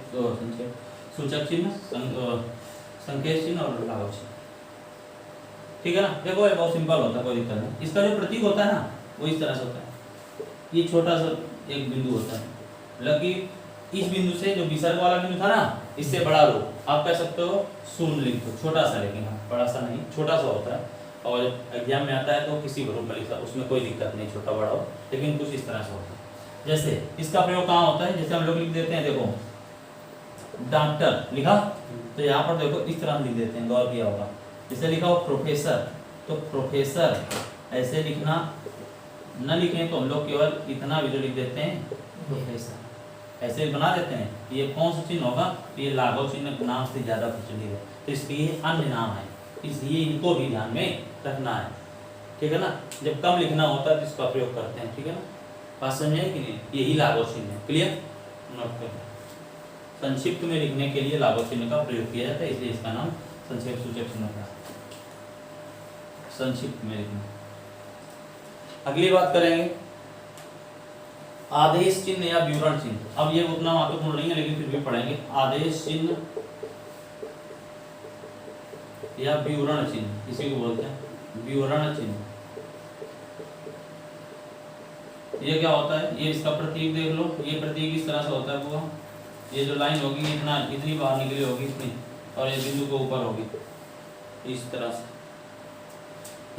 सूचक चिन्ह, संकेत चिन्ह और लाघव चिन्ह। ठीक है ना, देखो ये बहुत सिंपल होता है, कोई दिक्कत नहीं। इसका जो प्रतीक होता है ना वो इस तरह से होता है, ये छोटा सा एक बिंदु होता है, मतलब कि इस बिंदु से जो विसर्ग वाला बिंदु था ना, इससे बड़ा लो, आप कह सकते हो शून्य लिख दो, छोटा सा लिखेंगे, बड़ा सा नहीं, छोटा सा होता है। और एग्जाम में आता है तो किसी भी रूप में लिखा, उसमें कोई दिक्कत नहीं, छोटा बड़ा हो, लेकिन कुछ इस तरह से होता है। जैसे इसका प्रयोग कहाँ होता है, जैसे हम लोग लिख देते हैं, देखो डॉक्टर लिखा, तो यहाँ पर देखो इस तरह हम लिख देते हैं, गौर किया होगा। जैसे लिखा हो प्रोफेसर, तो प्रोफेसर ऐसे लिखना न लिखें तो हम लोग केवल इतना भी जो लिख देते हैं प्रोफेसर, ऐसे बना देते हैं। ये कौन सा चिन्ह होगा, ये लाघव चिन्ह नाम से ज्यादा प्रचलित है, तो इसलिए अन्य नाम है, इसलिए इनको भी ध्यान में रखना है, ठीक है ना। जब कम लिखना होता है तो इसका प्रयोग करते हैं, ठीक है ना। बात समझे कि नहीं, यही लाघव चिन्ह है, क्लियर। नोट करें, संक्षिप्त में लिखने के लिए लाघव चिन्ह का प्रयोग किया जाता है, इसलिए इसका नाम संक्षेप सूचक चिन्ह है, संक्षिप्त में लिखना। अगली बात करेंगे आदेश चिन्ह या विवरण चिन्ह। अब ये उतना महत्वपूर्ण नहीं है, लेकिन फिर भी पढ़ेंगे। आदेश चिन्ह या विवरण चिन्ह, इसी को बोलते हैं विवरण चिन्ह। ये क्या होता है, ये इसका प्रतीक देख लो, ये प्रतीक इस तरह से होता है वो, ये जो लाइन होगी इतना इतनी बाहर निकली होगी इतनी, और ये बिंदु के ऊपर होगी इस तरह से,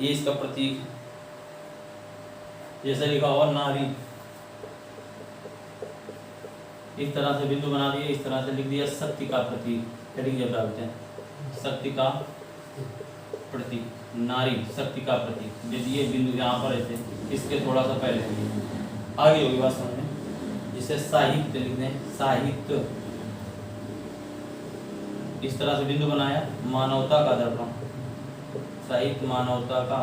ये इसका प्रतीक है। जैसे लिखा हुआ नारी, इस तरह से बिंदु बना दिए, इस तरह से लिख दिया शक्ति का प्रतीक, हेडिंग जब डालते हैं शक्ति का प्रतीक, नारी शक्ति का प्रतीक। यदि ये बिंदु यहाँ पर ऐसे, इसके थोड़ा सा पहले आगे होगी बात समझ में। जिसे साहित्य लिख दें, साहित्य, इस तरह से बिंदु बनाया, मानवता का दर्पण, साहित्य मानवता का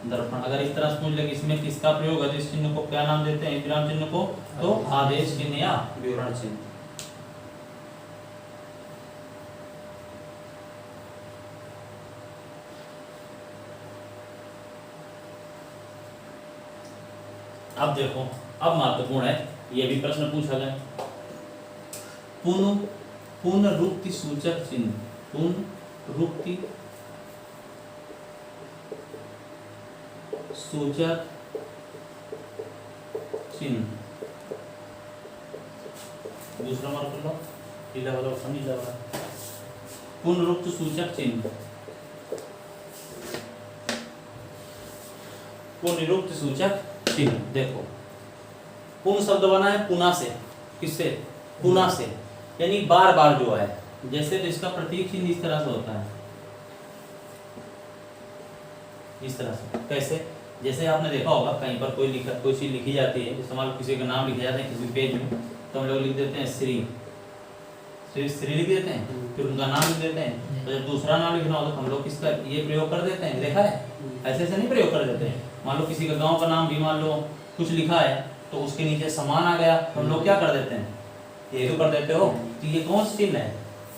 दर्पण। अगर इस तरह से पूछ ले कि इसमें किसका प्रयोग है, इस चिन्ह को क्या नाम देते हैं, विराम चिन्ह को, तो आदेश चिन्ह या विवरण चिन्ह। अब देखो, अब महत्वपूर्ण है, ये भी प्रश्न पूछा गया, पुनरुक्ति सूचक चिन्ह, पुनरुक्ति सूचक चिन्ह। दूसरा मार्क लो, नीला वाला नीला वाला, पुनरुक्त सूचक चिन्ह, पुनरुक्त सूचक चिन्ह। देखो पुन शब्द बना है पुना से, किससे, पुना से, यानी बार बार जो है। जैसे तो इसका प्रतीक चिन्ह इस तरह से होता है, इस तरह से। कैसे, जैसे आपने देखा होगा कहीं पर कोई चीज लिखी जाती है, जैसे मान लो किसी का नाम लिखा जाता है किसी पेज में, तो हम लोग लिख देते हैं श्री, श्री लिख देते हैं, फिर उनका नाम लिख देते हैं। तो जब दूसरा नाम लिखना होता है तो हम लोग किसका ये प्रयोग कर देते हैं, देखा है, ऐसे ऐसे नहीं प्रयोग कर देते हैं। मान लो किसी का गांव का नाम भी मान लो कुछ लिखा है, तो उसके नीचे समान आ गया, तो हम लोग क्या कर देते हैं, ये तो कर देते हो। तो ये कौन सा चिन्ह है,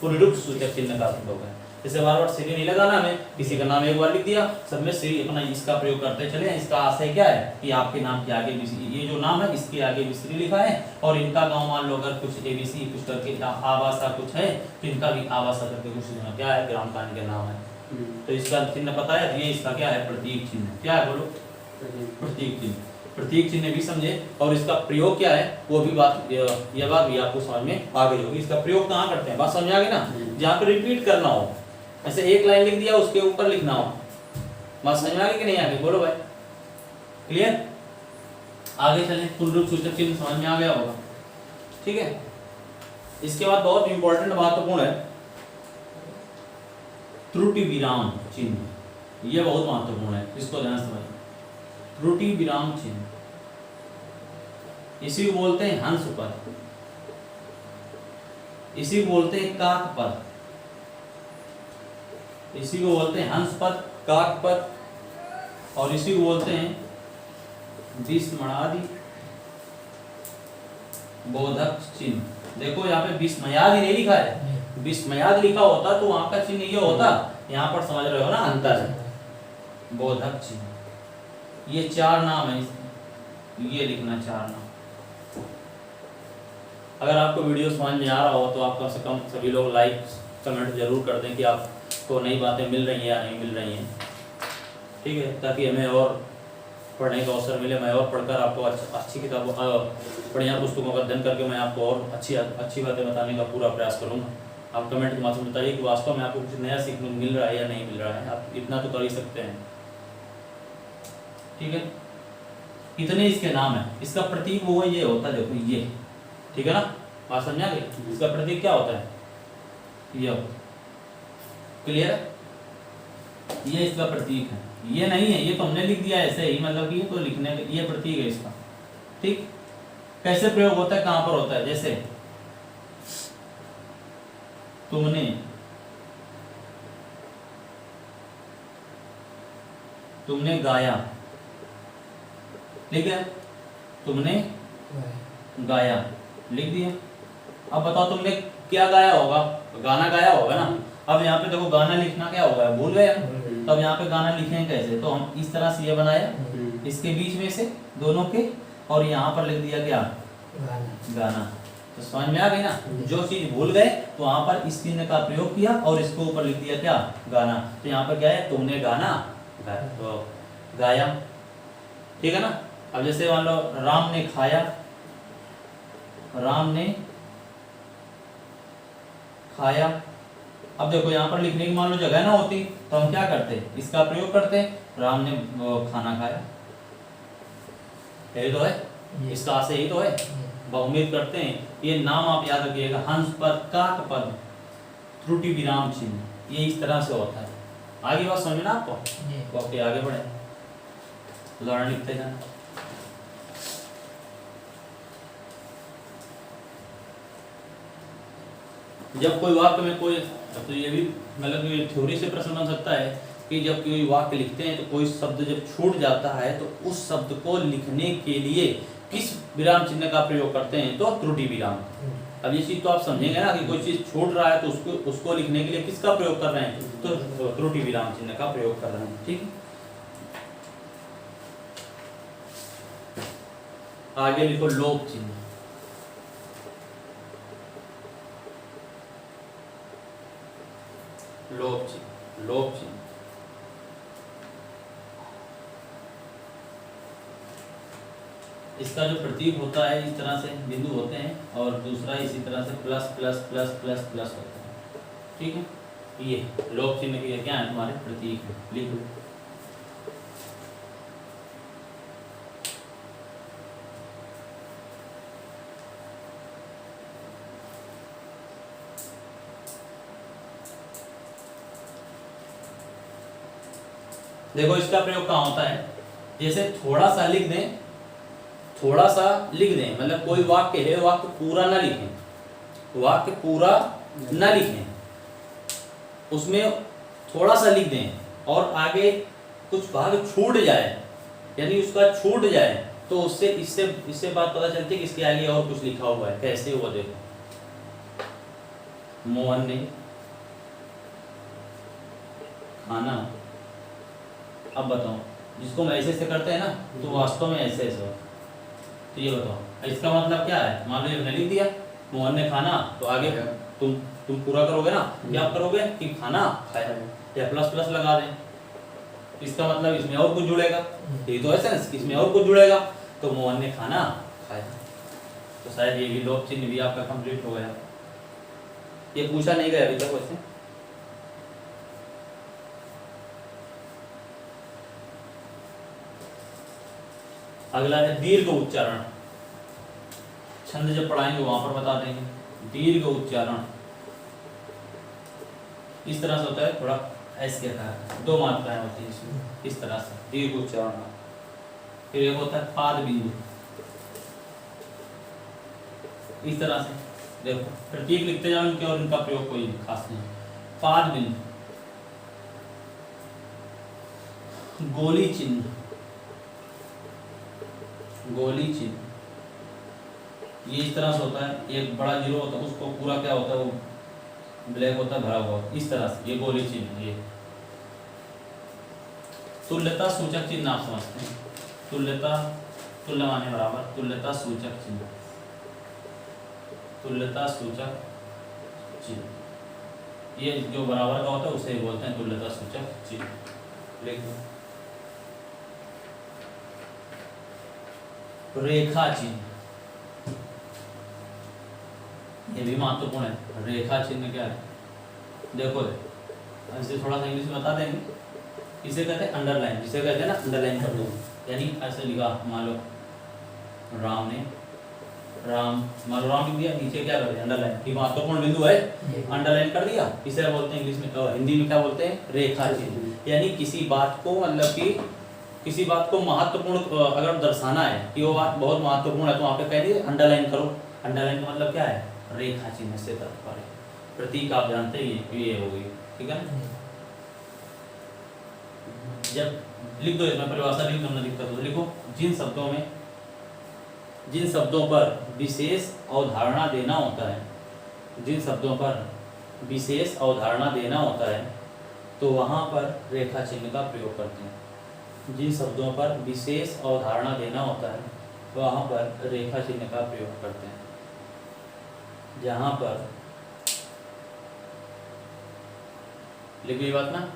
पुनरुक्त सूचक चिन्ह का प्रयोग है। जैसे बार बार श्री नहीं लगाना, हमें किसी का नाम एक बार लिख दिया, सब में श्री अपना इसका प्रयोग करते चले। इसका आशय क्या है कि आपके नाम के आगे भी, ये जो नाम है इसके आगे भी श्री लिखा है, और इनका गांव मान लो अगर कुछ एबीसी कुछ करके आवासा कुछ है, तो इनका भी आवासा करके कुछ क्या है, ग्राम कांड के नाम है। तो इसका चिन्ह पता है, ये इसका क्या है, प्रतीक चिन्ह। क्या है बोलो, प्रतीक चिन्ह। प्रतीक चिन्ह भी समझे, और इसका प्रयोग क्या है वो भी बात, यह बात भी आपको समझ में आ गई होगी। इसका प्रयोग कहाँ करते हैं, बात समझ आ गई ना। जहाँ पे रिपीट करना हो, ऐसे एक लाइन लिख दिया उसके ऊपर लिखना हो, बात समझ में आ गई कि नहीं आ गई, बोलो भाई, क्लियर। आगे चलें, पुनरुक्त सूचक चिन्ह समझ में आ गया होगा, ठीक है। इसके बाद बहुत इंपॉर्टेंट महत्वपूर्ण है त्रुटि विराम चिन्ह, यह बहुत महत्वपूर्ण है, इसको ध्यान से समझिए। त्रुटि विराम चिन्ह, इसी को बोलते हैं हंस पद, इसी को बोलते हैं काक पद, इसी को बोलते हैं हंस पद, काक पद, और इसी को बोलते हैं विस्मयादि बोधक चिन्ह। देखो यहाँ पे विस्मयादि नहीं लिखा है, विस्मयादि लिखा होता तो वहां का चिन्ह ये होता, यहाँ पर समझ रहे हो ना अंतर है। बोधक चिन्ह, ये चार नाम है, ये लिखना चार नाम। अगर आपको वीडियो समझ में आ रहा हो तो आप कम से कम सभी लोग लाइक कमेंट जरूर कर दें कि आपको नई बातें मिल रही हैं या नहीं मिल रही हैं, ठीक है, ताकि हमें और पढ़ने का अवसर मिले, मैं और पढ़कर आपको अच्छी किताबों बढ़िया पुस्तकों का अध्ययन करके मैं आपको और अच्छी बातें बताने का पूरा प्रयास करूँगा। आप कमेंट के माध्यम से बताइए कि वास्तव में आपको कुछ नया सीखने को मिल रहा है या नहीं मिल रहा है। आप इतना तो कर ही सकते हैं, ठीक है। कितने इसके नाम है, इसका प्रतीक वो ये होता है, देखो ये, ठीक है ना, बात समझा गई। इसका प्रतीक क्या होता है, ये, क्लियर है, ये इसका प्रतीक है। ये नहीं है, ये तो हमने लिख दिया ऐसे ही, मतलब कि ये तो लिखने, ये प्रतीक है इसका, ठीक। कैसे प्रयोग होता है, कहां पर होता है, जैसे तुमने गाया, ठीक है, तुमने गाया लिख दिया। अब बताओ तुमने क्या गाया होगा, गाना गाया होगा ना। अब यहाँ पे देखो गाना लिखना क्या होगा, भूल गए। तब यहाँ पे गाना लिखें कैसे, तो हम इस तरह से ये बनाया, इसके बीच में से दोनों के, और यहाँ पर लिख दिया क्या, गाना। तो समझ में आ गई ना। जो चीज भूल गए तो वहां पर इस चिन्ह का प्रयोग किया और इसको ऊपर लिख दिया क्या, गाना। तो यहाँ पर क्या है, तुमने गाना गाया, तो गाया, ठीक है ना। अब जैसे मान लो राम ने खाया, राम ने खाया। अब देखो यहाँ पर लिखने की मान लो जगह ना होती तो हम क्या करते, इसका प्रयोग करते, राम ने खाना खाया, यही तो है, इसका से ही तो है। उम्मीद करते हैं ये नाम आप याद रखिएगा, हंस पद, काक पद, त्रुटि विराम चिन्ह, ये इस तरह से होता है। आगे बात समझना आपको, ओके आगे बढ़े, उदाहरण लिखते जाना। जब कोई वाक्य में कोई, तो ये भी मतलब थ्योरी से प्रश्न बन सकता है कि जब कोई वाक्य लिखते हैं तो कोई शब्द जब छूट जाता है तो उस शब्द को लिखने के लिए किस विराम चिन्ह का प्रयोग करते हैं, तो त्रुटि विराम। अब ये चीज तो आप समझेंगे ना कि कोई चीज छूट रहा है तो उसको लिखने के लिए किसका प्रयोग कर रहे हैं, तो त्रुटि विराम चिन्ह का प्रयोग कर रहे हैं, ठीक। आगे लिखो लोप चिन्ह, लोप चिन्ह, लोप चिन्ह। इसका जो प्रतीक होता है इस तरह से बिंदु होते हैं, और दूसरा इसी तरह से plus plus plus plus plus होता है, ठीक है। ये लोप चिन्ह के क्या है, तुम्हारे प्रतीक है, लिख लो। देखो इसका प्रयोग कहाँ होता है, जैसे थोड़ा सा लिख दें, थोड़ा सा लिख दें, मतलब कोई वाक्य है, वाक्य पूरा ना लिखें, वाक्य पूरा ना लिखें, उसमें थोड़ा सा लिख दें और आगे कुछ भाग छूट जाए, यानी उसका छूट जाए, तो उससे इससे बात पता चलती है कि इसके आगे और कुछ लिखा हुआ है। कैसे हुआ, देखो मोहन ने खाना। अब बताओ, जिसको हम ऐसे से करते हैं ना, तो वास्तव में ऐसे ऐसे होता। तो ये बताओ इसका मतलब क्या है, मान लो हमने लिख दिया मोहन ने खाना, तो आगे तुम पूरा करोगे ना, क्या करोगे कि खाना खाया, या प्लस प्लस लगा दें, इसका मतलब इसमें और कुछ जुड़ेगा, ये तो है सेंस, इसमें और कुछ जुड़ेगा, तो मोहन ने खाना खाया। तो शायद ये भी लोप चिन्ह भी आपका कंप्लीट हो गया। ये पूछा नहीं गया अभी तक वैसे। अगला है दीर्घ उच्चारण। छंद जब पढ़ाएंगे वहां पर बता देंगे। दीर्घ उच्चारण इस तरह से होता है, थोड़ा ऐसे आकार, दो मात्राएं होती हैं इसमें, इस तरह से दीर्घ उच्चारण। फिर एक होता है पाद बिंदु, इस तरह से देखो प्रतीक लिखते जाओ इनके, और इनका प्रयोग कोई खास नहीं। पाद बिंदु, गोली चिन्ह, गोली चिन्ह ये इस तरह से होता है, एक बड़ा जीरो होता है, उसको पूरा क्या होता है, वो ब्लैक होता है भरा हुआ, इस तरह से ये गोली चिन्ह। ये तुल्यता सूचक चिन्ह आप समझते हैं, तुल्यता, तुल्य माने बराबर, तुल्यता सूचक चिन्ह, तुल्यता सूचक चिन्ह, ये जो बराबर का होता है उसे बोलते हैं तुल्यता सूचक चिन्ह। लिख दो। रेखा चिन्ह, ये भी महत्वपूर्ण है। रेखा चिन्ह क्या है, देखो ऐसे थोड़ा सा इंग्लिश में बता देंगे। इसे कहते हैं अंडरलाइन, जिसे कहते हैं ना अंडरलाइन कर दो, यानी ऐसे लिखा, मान लो राम ने, राम मान लो राम लिख दिया, नीचे क्या कर दिया अंडरलाइन, ये महत्वपूर्ण बिंदु है, अंडरलाइन कर दिया। इसे बोलते हैं इंग्लिश में, हिंदी में क्या बोलते हैं, रेखा चिन्ह। यानी किसी बात को, मतलब कि किसी बात को महत्वपूर्ण अगर दर्शाना है कि वो बात बहुत महत्वपूर्ण है, तो वहाँ पे कह दिए अंडरलाइन करो। अंडरलाइन का मतलब क्या है, रेखा चिन्ह से तात्पर्य, प्रतीक आप जानते ही ये हो गई, ठीक है ना। जब लिख दो, इसमें परिभाषा लिख दो, दिक्कत हो लिखो, जिन शब्दों पर विशेष अवधारणा देना होता है, जिन शब्दों पर विशेष अवधारणा देना होता है तो वहाँ पर रेखा चिन्ह का प्रयोग करते हैं। जिन शब्दों पर विशेष अवधारणा देना होता है तो वहाँ पर रेखा चिन्ह का प्रयोग करते हैं। जहाँ पर लिखी बात ना,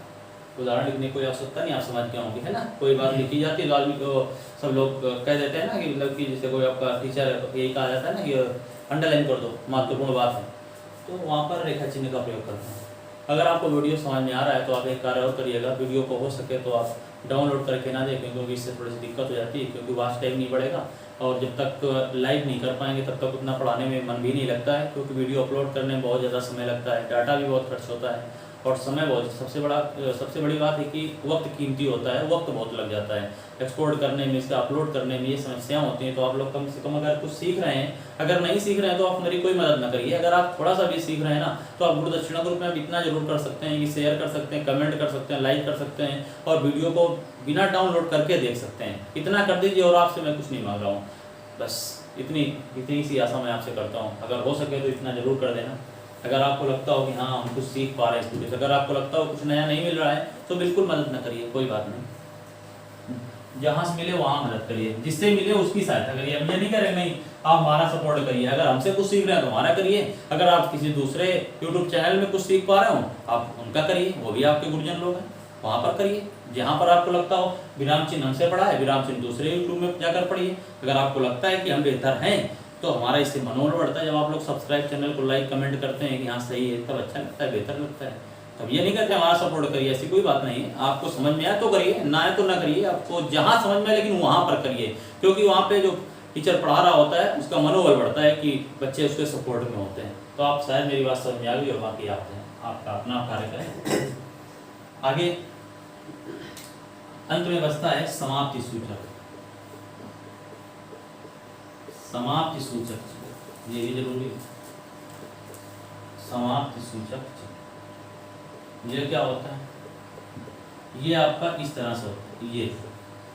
उदाहरण लिखने की कोई आवश्यकता नहीं, आप समझ के होंगे, है ना। कोई बात लिखी जाती है तो आदमी को सब लोग कह देते हैं ना कि मतलब कि जैसे कोई आपका टीचर है तो यही कहा जाता है ना कि अंडरलाइन कर दो, महत्वपूर्ण बात है, तो वहाँ पर रेखा चिन्ह का प्रयोग करते हैं। अगर आपको वीडियो समझ में आ रहा है तो आप एक कार्य और करिएगा, वीडियो को हो सके तो आप डाउनलोड करके ना देखें, क्योंकि इससे थोड़ी सी दिक्कत हो जाती है, क्योंकि वॉच टाइम नहीं बढ़ेगा और जब तक लाइव नहीं कर पाएंगे तब तक उतना पढ़ाने में मन भी नहीं लगता है, क्योंकि वीडियो अपलोड करने में बहुत ज़्यादा समय लगता है, डाटा भी बहुत खर्च होता है और समय बहुत, सबसे बड़ी बात है कि वक्त कीमती होता है, वक्त बहुत लग जाता है एक्सपोर्ट करने में, इसका अपलोड करने में, ये समस्याएं होती हैं। तो आप लोग कम से कम अगर कुछ सीख रहे हैं, अगर नहीं सीख रहे हैं तो आप मेरी कोई मदद ना करिए। अगर आप थोड़ा सा भी सीख रहे हैं ना तो आप गुरु दक्षिणा ग्रुप में आप इतना जरूर कर सकते हैं कि शेयर कर सकते हैं, कमेंट कर सकते हैं, लाइक कर सकते हैं और वीडियो को बिना डाउनलोड करके देख सकते हैं। इतना कर दीजिए और आपसे मैं कुछ नहीं मांग रहा हूँ, बस इतनी सी आशा मैं आपसे करता हूँ। अगर हो सके तो इतना जरूर कर देना। अगर आपको लगता हो कि हाँ हम कुछ सीख पा रहे हैं इस वीडियो से, अगर आपको लगता हो कुछ नया नहीं मिल रहा है तो बिल्कुल मदद न करिए, कोई बात नहीं, जहाँ से मिले वहाँ मदद करिए, जिससे मिले उसकी सहायता करिए। हम ये नहीं कह रहे नहीं आप हमारा सपोर्ट करिए, अगर हमसे कुछ सीख रहे हैं तो हमारा करिए, अगर आप किसी दूसरे यूट्यूब चैनल में कुछ सीख पा रहे हो आप उनका करिए, वो भी आपके गुरुजन लोग हैं, वहाँ पर करिए। जहाँ पर आपको लगता हो विराम चिन्ह हमसे पढ़ा है, विराम चिन्ह दूसरे यूट्यूब में जाकर पढ़िए। अगर आपको लगता है कि हम बेहतर हैं तो हमारा इससे मनोबल बढ़ता है। जब आप लोग सब्सक्राइब चैनल को लाइक कमेंट करते हैं कि हाँ सही है, तब अच्छा लगता है, बेहतर लगता है। तब ये नहीं कहते हमारा सपोर्ट करिए, ऐसी कोई बात नहीं है। आपको समझ में आए तो करिए, ना आए तो ना करिए, आपको जहाँ समझ में आए लेकिन वहाँ पर करिए, क्योंकि वहाँ पे जो टीचर पढ़ा रहा होता है उसका मनोबल बढ़ता है कि बच्चे उसके सपोर्ट में होते हैं। तो आप शायद मेरी बात समझ में आ गई और बाकी आते हैं आपका अपना कार्य करें। आगे अंत में बचता है समाप्ति सूचक। समाप्ति सूचक, ये भी जरूरी है। समाप्ति सूचक ये क्या होता है, ये आपका इस तरह से होता है,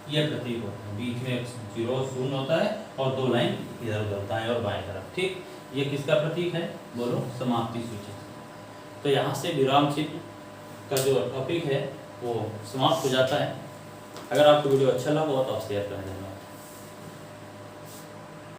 ये प्रतीक होता है, बीच में जीरो शून्य होता है और दो लाइन इधर उधर दाएं और बाएं तरफ, ठीक। ये किसका प्रतीक है, बोलो, समाप्ति सूचक। तो यहाँ से विराम चिन्ह का जो टॉपिक है वो समाप्त हो जाता है। अगर आपको वीडियो अच्छा लगा हो तो आप शेयर कर देना।